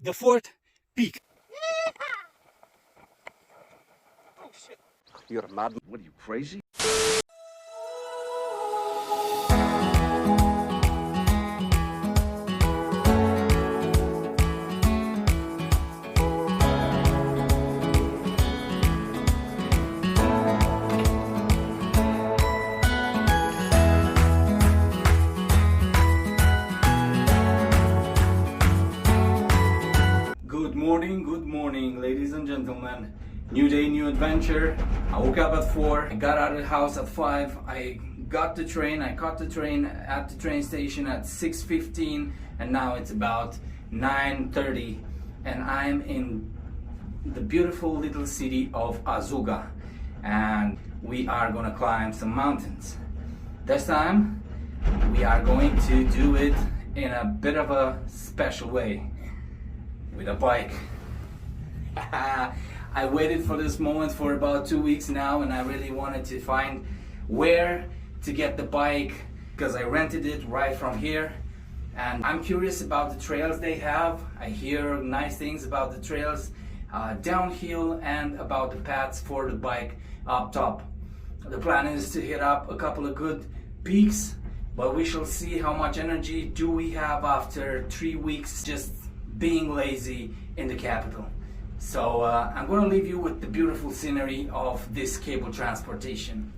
the fourth peak. Oh shit. You're a madman. What are you, crazy? Good morning, ladies and gentlemen. New day, new adventure. I woke up at 4, I got out of the house at 5, I caught the train at the train station at 6:15, and now it's about 9:30, and I'm in the beautiful little city of Azuga, and we are gonna climb some mountains. This time, we are going to do it in a bit of a special way, with a bike. I waited for this moment for about 2 weeks now, and I really wanted to find where to get the bike because I rented it right from here, and I'm curious about the trails they have. I hear nice things about the trails downhill and about the paths for the bike up top. The plan is to hit up a couple of good peaks, but we shall see how much energy do we have after 3 weeks just being lazy in the capital. So I'm going to leave you with the beautiful scenery of this cable transportation.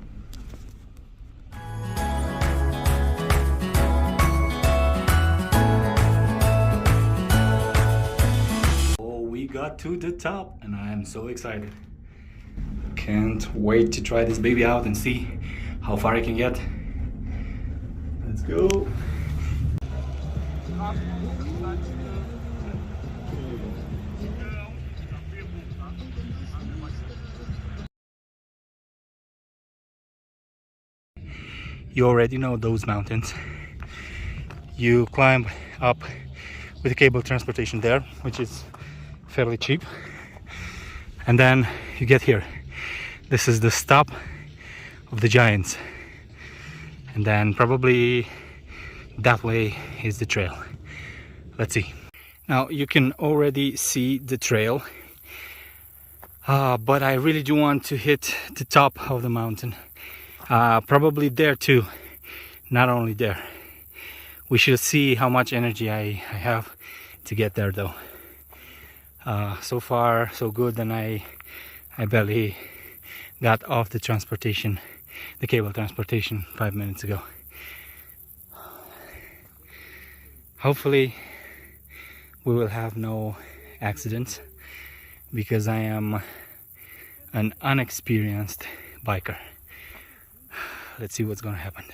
Oh, we got to the top and I am so excited. Can't wait to try this baby out and see how far I can get. Let's go. You already know those mountains. You climb up with the cable transportation there, which is fairly cheap, and then you get here. This is the stop of the giants, and then probably that way is the trail. Let's see. Now you can already see the trail, but I really do want to hit the top of the mountain. Probably there too, not only there. We should see how much energy I have to get there though. So far so good, and I barely got off the transportation, the cable transportation 5 minutes ago. Hopefully we will have no accidents because I am an unexperienced biker. Let's see what's gonna happen.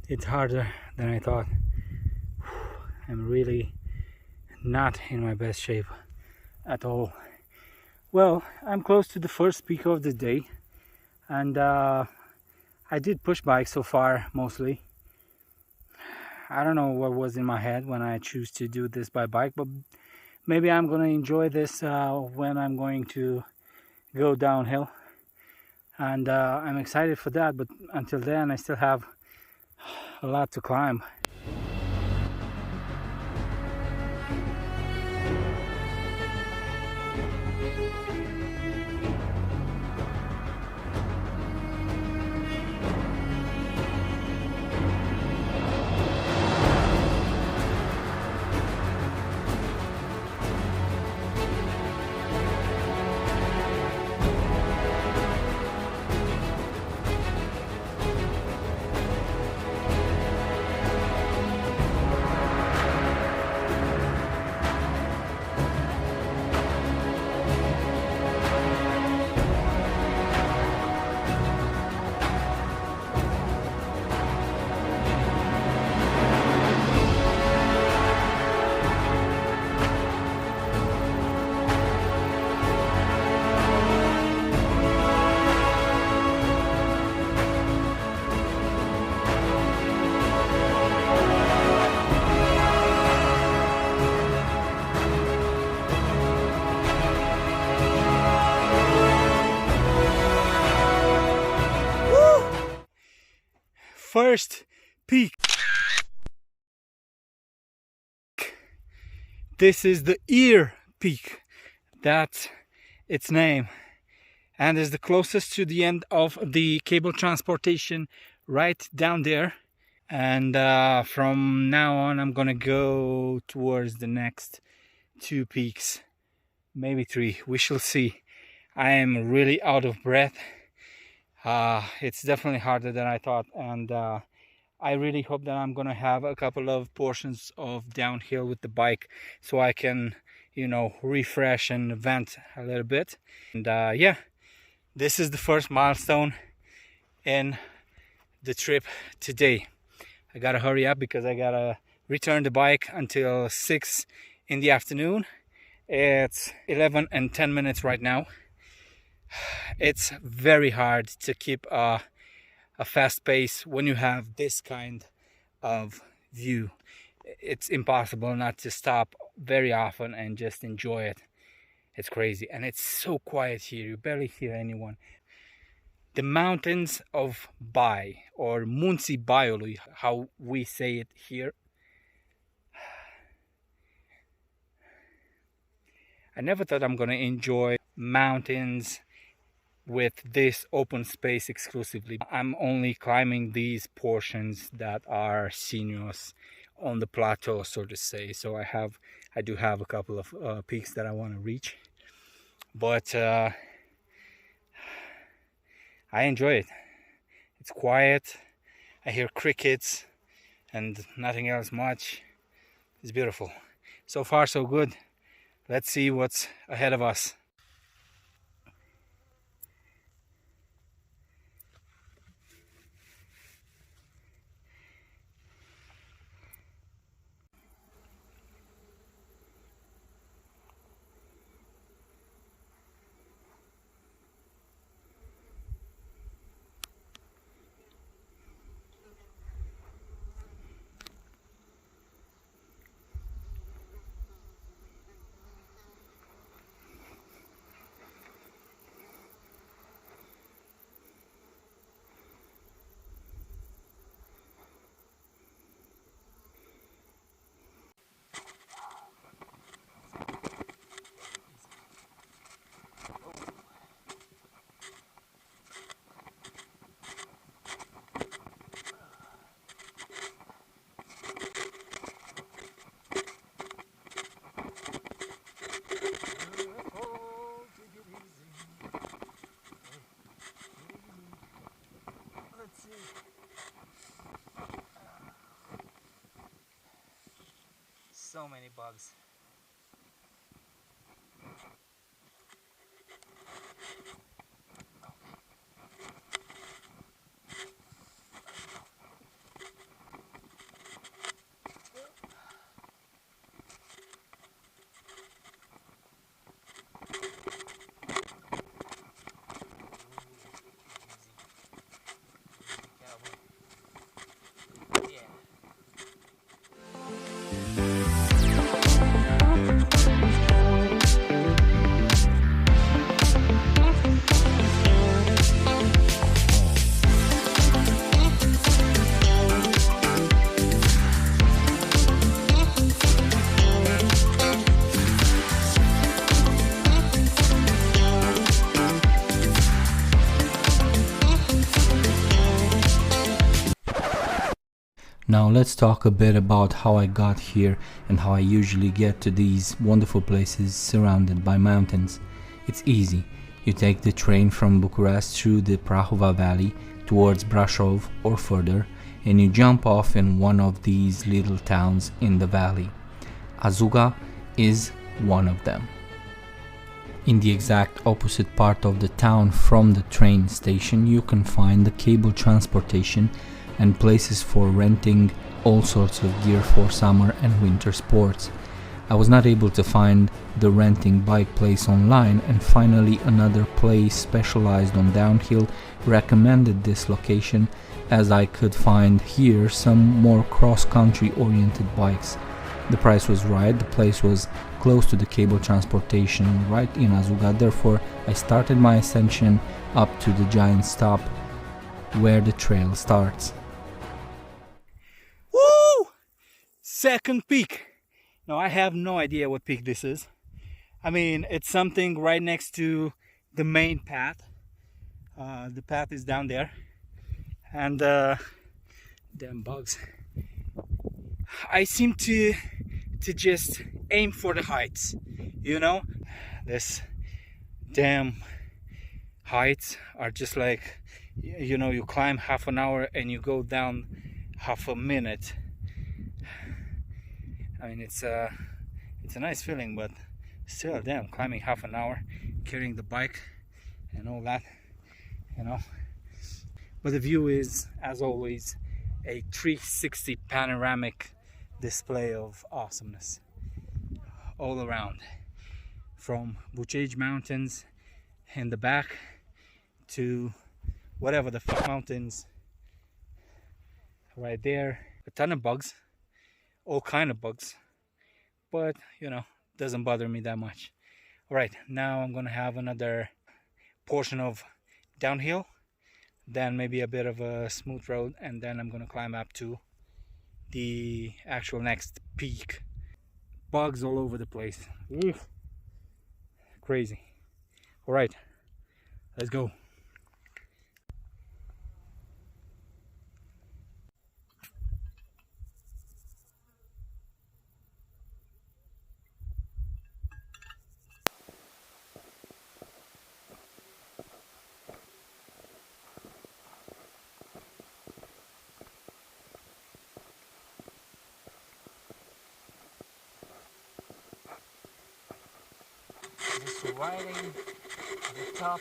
It's harder than I thought. I'm really not in my best shape at all. Well, I'm close to the first peak of the day, and I did push bike so far, mostly. I don't know what was in my head when I choose to do this by bike, but maybe I'm gonna enjoy this when I'm going to go downhill, and I'm excited for that. But until then, I still have a lot to climb. first peak. This is the Ear Peak. That's its name. And is the closest to the end of the cable transportation right down there. And from now on I'm gonna go towards the next 2 peaks, maybe 3, we shall see. I am really out of breath. It's definitely harder than I thought, and I really hope that I'm gonna have a couple of portions of downhill with the bike so I can, you know, refresh and vent a little bit. And yeah, this is the first milestone in the trip today. I gotta hurry up because I gotta return the bike until 6 in the afternoon. It's 11 and 10 minutes right now. It's very hard to keep a fast pace when you have this kind of view. It's impossible not to stop very often and just enjoy it. It's crazy, and it's so quiet here, you barely hear anyone. The mountains of Bai, or Munții Baiului, how we say it here. I never thought I'm gonna enjoy mountains with this open space exclusively. I'm only climbing these portions that are sinuous on the plateau, so to say. So I do have a couple of peaks that I want to reach, but I enjoy it. It's quiet. I hear crickets and nothing else much. It's beautiful. So far so good. Let's see what's ahead of us. So many bugs. Now let's talk a bit about how I got here and how I usually get to these wonderful places surrounded by mountains. It's easy. You take the train from Bucharest through the Prahova Valley towards Brașov or further, and you jump off in one of these little towns in the valley. Azuga is one of them. In the exact opposite part of the town from the train station, you can find the cable transportation and places for renting all sorts of gear for summer and winter sports. I was not able to find the renting bike place online, and finally another place specialized on downhill recommended this location, as I could find here some more cross-country oriented bikes. The price was right, the place was close to the cable transportation right in Azuga, therefore I started my ascension up to the giant stop where the trail starts. second peak. Now I have no idea what peak this is. I mean, it's something right next to the main path. The path is down there, and damn bugs. I seem to just aim for the heights, you know. This damn heights are just like, you know, you climb half an hour and you go down half a minute. I mean, it's a nice feeling, but still, damn, climbing half an hour, carrying the bike and all that, you know. But the view is, as always, a 360 panoramic display of awesomeness all around, from Bucharest mountains in the back to whatever the fuck mountains right there. A ton of bugs, all kind of bugs, but you know, doesn't bother me that much. All right, now I'm gonna have another portion of downhill, then maybe a bit of a smooth road, and then I'm gonna climb up to the actual next peak. Bugs all over the place. Oof. Crazy. All right, let's go. Just riding the top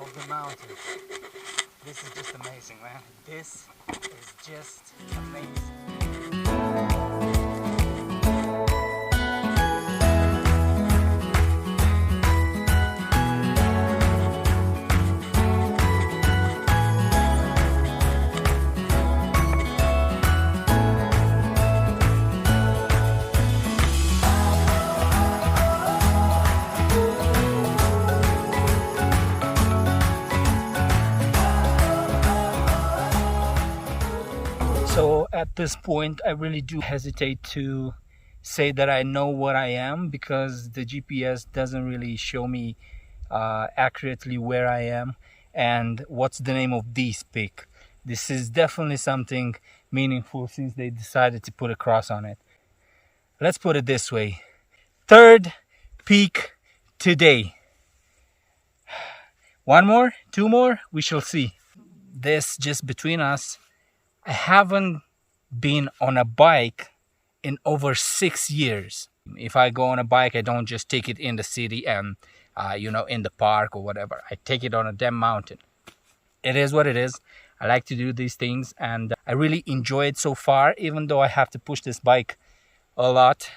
of the mountain. This is just amazing, man. This is just amazing. So at this point, I really do hesitate to say that I know what I am, because the GPS doesn't really show me accurately where I am and what's the name of this peak. This is definitely something meaningful since they decided to put a cross on it. Let's put it this way. Third peak today. One more, two more, we shall see. This just between us. I haven't been on a bike in over 6 years. If I go on a bike, I don't just take it in the city and, you know, in the park or whatever. I take it on a damn mountain. It is what it is. I like to do these things, and I really enjoy it so far, even though I have to push this bike a lot.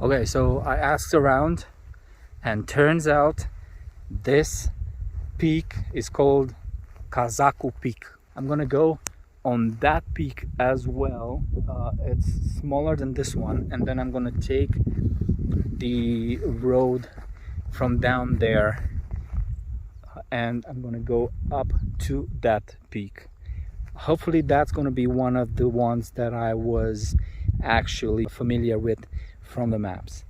Okay, so I asked around, and turns out this peak is called Kazaku Peak. I'm gonna go on that peak as well. It's smaller than this one, and then I'm gonna take the road from down there and I'm gonna go up to that peak. Hopefully that's gonna be one of the ones that I was actually familiar with from the maps.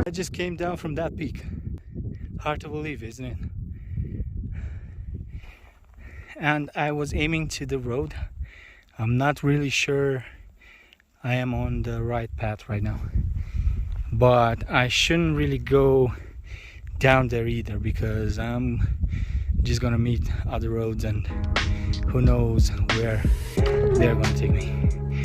I just came down from that peak. Hard to believe, isn't it? And I was aiming to the road. I'm not really sure I am on the right path right now, but I shouldn't really go down there either, because I'm just gonna meet other roads and who knows where they're gonna take me.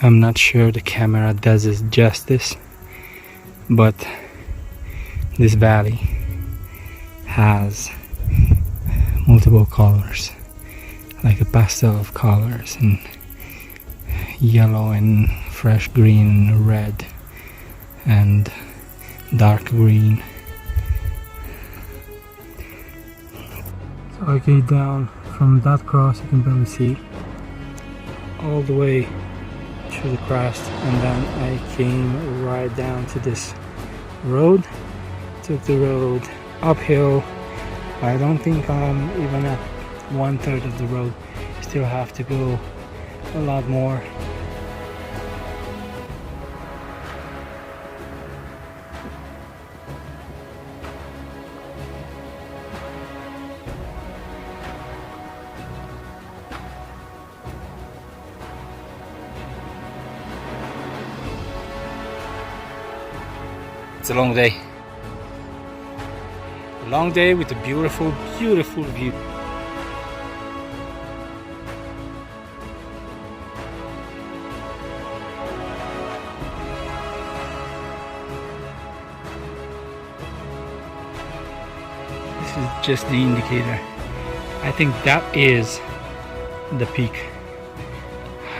I'm not sure the camera does it justice, but this valley has multiple colors, like a pastel of colors, and yellow and fresh green and red and dark green. So I came down from that cross, you can barely see, all the way to the crest, and then I came right down to this road. Took the road uphill. I don't think I'm even at 1/3 of the road. Still have to go a lot more. It's a long day. A long day with a beautiful, beautiful view. This is just the indicator. I think that is the peak.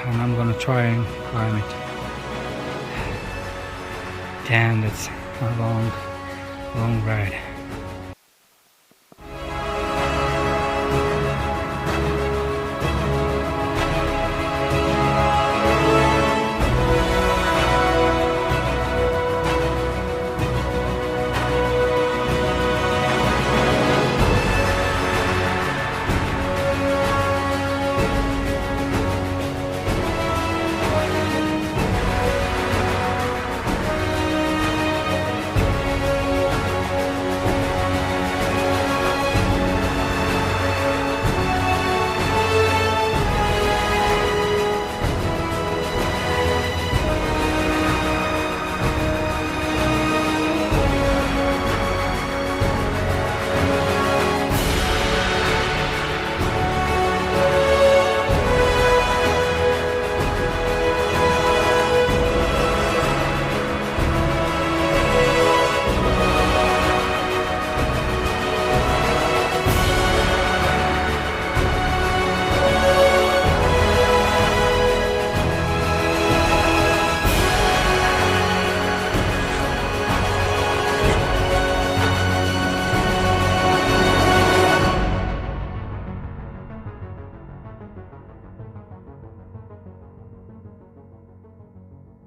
And I'm gonna try and climb it. Damn, that's a long ride.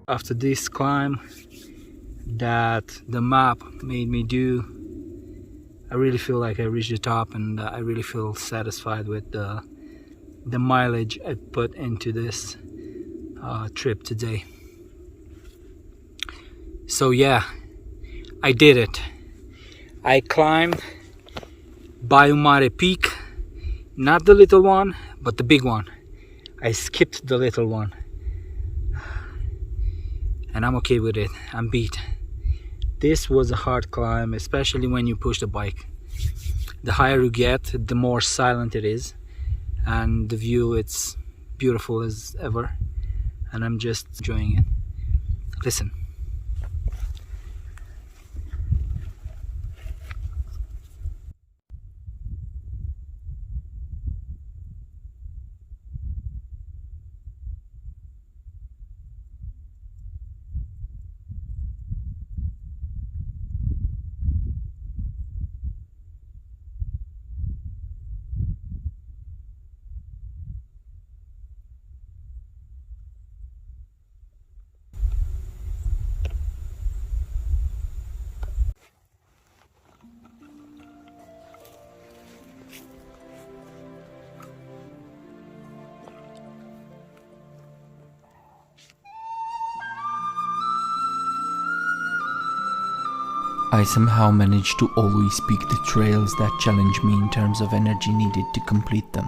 After this climb that the map made me do, I really feel like I reached the top, and I really feel satisfied with the mileage I put into this trip today. So yeah, I did it. I climbed Baiului peak, not the little one, but the big one. I skipped the little one. And I'm okay with it. I'm beat. This was a hard climb, especially when you push the bike. The higher you get, the more silent it is, and the view, it's beautiful as ever, and I'm just enjoying it. Listen. I somehow managed to always pick the trails that challenge me in terms of energy needed to complete them.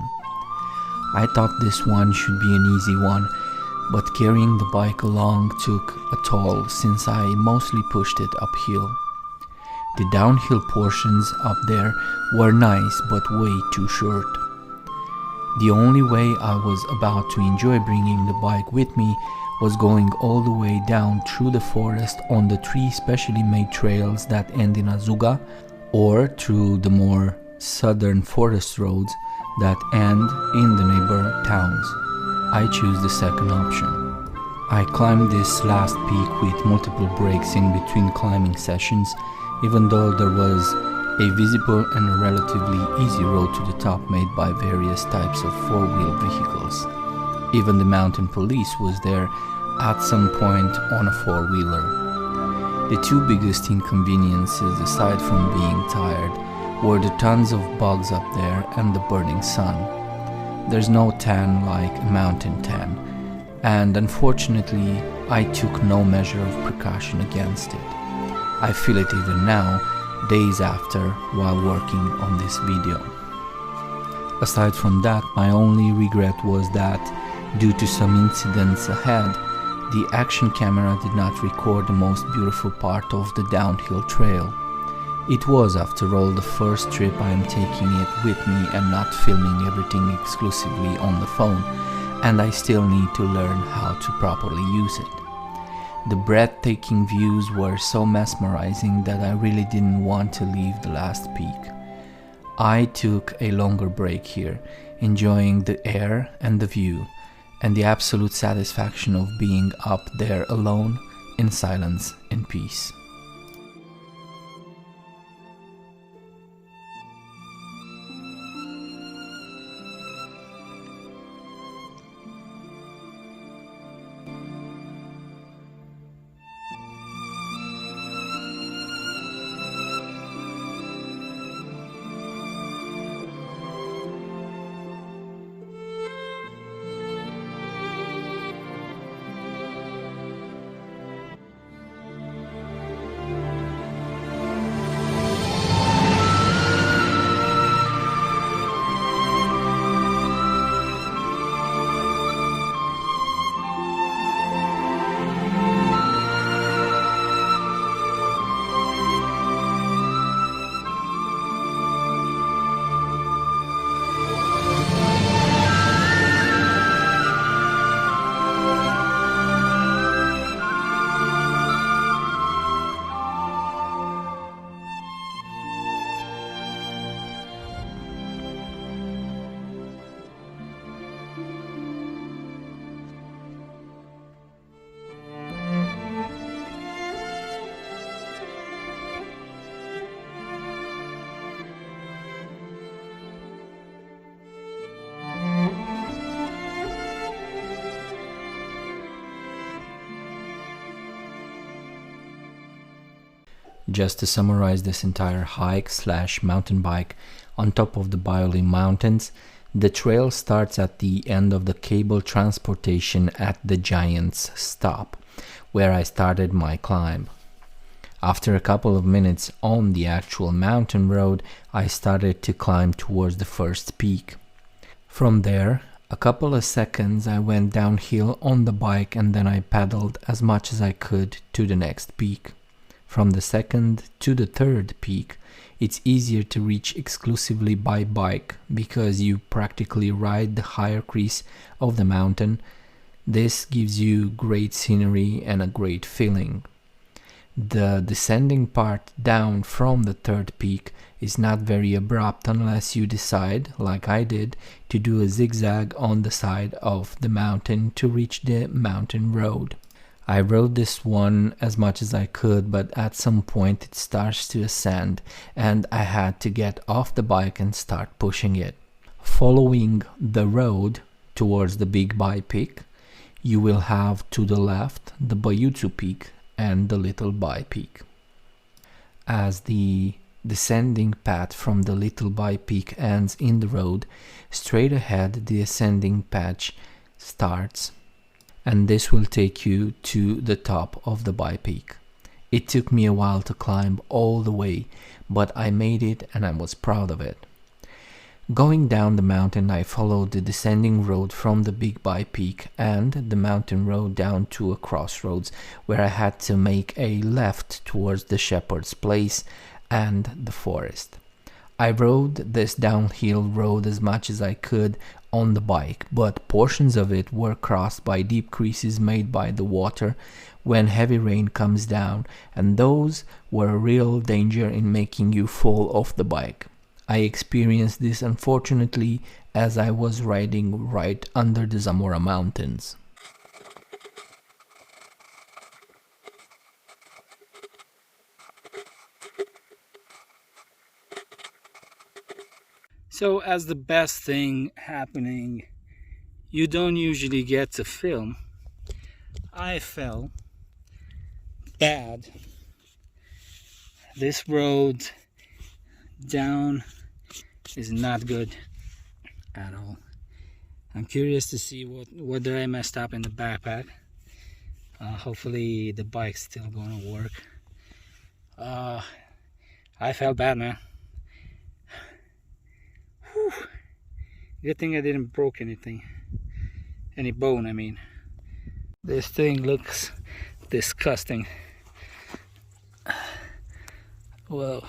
I thought this one should be an easy one, but carrying the bike along took a toll since I mostly pushed it uphill. The downhill portions up there were nice but way too short. The only way I was about to enjoy bringing the bike with me was going all the way down through the forest on the 3 specially made trails that end in Azuga, or through the more southern forest roads that end in the neighbor towns. I choose the second option. I climbed this last peak with multiple breaks in between climbing sessions, even though there was a visible and relatively easy road to the top made by various types of 4-wheel vehicles. Even the mountain police was there at some point on a 4-wheeler. The 2 biggest inconveniences, aside from being tired, were the tons of bugs up there and the burning sun. There's no tan like a mountain tan, and unfortunately I took no measure of precaution against it. I feel it even now, days after, while working on this video. Aside from that, my only regret was that, due to some incidents ahead, the action camera did not record the most beautiful part of the downhill trail. It was, after all, the first trip I am taking it with me and not filming everything exclusively on the phone, and I still need to learn how to properly use it. The breathtaking views were so mesmerizing that I really didn't want to leave the last peak. I took a longer break here, enjoying the air and the view, and the absolute satisfaction of being up there alone, in silence and peace. Just to summarize this entire hike/mountain bike on top of the Baiului mountains, the trail starts at the end of the cable transportation at the Giant's Stop, where I started my climb. After a couple of minutes on the actual mountain road, I started to climb towards the first peak. From there, a couple of seconds I went downhill on the bike, and then I pedaled as much as I could to the next peak. From the second to the third peak, it's easier to reach exclusively by bike because you practically ride the higher crease of the mountain. This gives you great scenery and a great feeling. The descending part down from the third peak is not very abrupt unless you decide, like I did, to do a zigzag on the side of the mountain to reach the mountain road. I rode this one as much as I could, but at some point it starts to ascend and I had to get off the bike and start pushing it. Following the road towards the Big Bai Peak, you will have to the left the Baiului Peak and the Little Bai Peak. As the descending path from the Little Bai Peak ends in the road, straight ahead the ascending patch starts, and this will take you to the top of the Bai Peak. It took me a while to climb all the way, but I made it and I was proud of it. Going down the mountain, I followed the descending road from the Big Bai Peak and the mountain road down to a crossroads where I had to make a left towards the Shepherd's Place and the forest. I rode this downhill road as much as I could on the bike, but portions of it were crossed by deep creases made by the water when heavy rain comes down, and those were a real danger in making you fall off the bike. I experienced this unfortunately as I was riding right under the Zamora Mountains. So as the best thing happening, you don't usually get to film. I fell bad. This road down is not good at all. I'm curious to see what did I messed up in the backpack. Hopefully the bike's still gonna work. I felt bad, man. Whew. Good thing I didn't broke any bone, I mean. This thing looks disgusting. Well,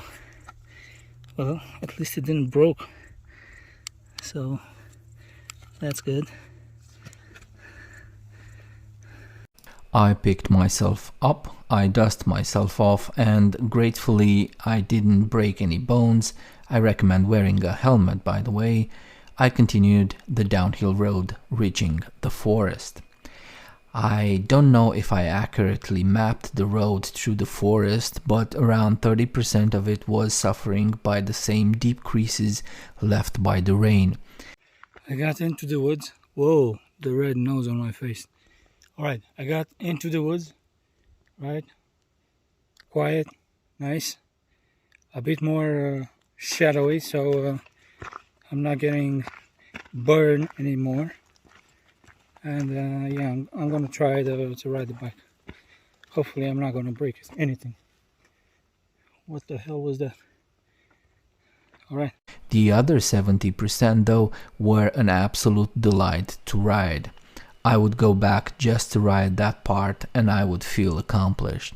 at least it didn't broke, so that's good. I picked myself up, I dusted myself off, and gratefully I didn't break any bones. I recommend wearing a helmet, by the way. I continued the downhill road, reaching the forest. I don't know if I accurately mapped the road through the forest, but around 30% of it was suffering by the same deep creases left by the rain. I got into the woods. Whoa, the red nose on my face. Alright, I got into the woods. Right? Quiet, nice. A bit more shadowy, so I'm not getting burned anymore. And yeah, I'm gonna try to ride the bike. Hopefully I'm not gonna break anything. What the hell was that? Alright. The other 70% though were an absolute delight to ride. I would go back just to ride that part and I would feel accomplished.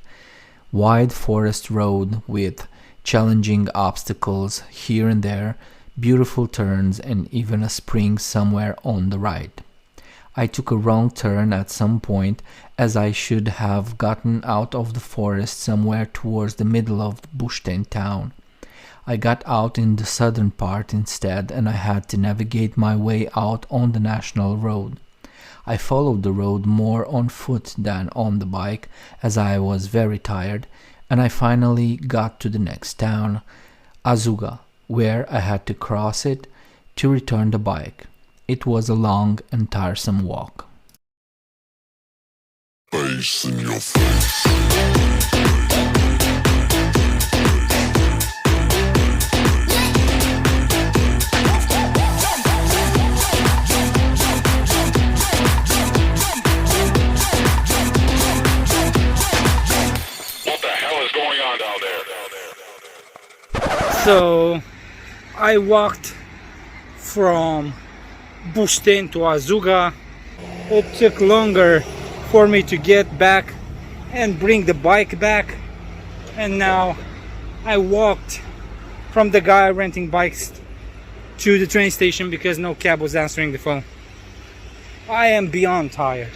Wide forest road with challenging obstacles here and there, beautiful turns, and even a spring somewhere on the right. I took a wrong turn at some point, as I should have gotten out of the forest somewhere towards the middle of the Bucharest town. I got out in the southern part instead, and I had to navigate my way out on the national road. I followed the road more on foot than on the bike, as I was very tired, and I finally got to the next town, Azuga, where I had to cross it to return the bike. It was a long and tiresome walk. Face in your face. So I walked from Bucharest to Azuga. It took longer for me to get back and bring the bike back, and now I walked from the guy renting bikes to the train station because no cab was answering the phone. I am beyond tired.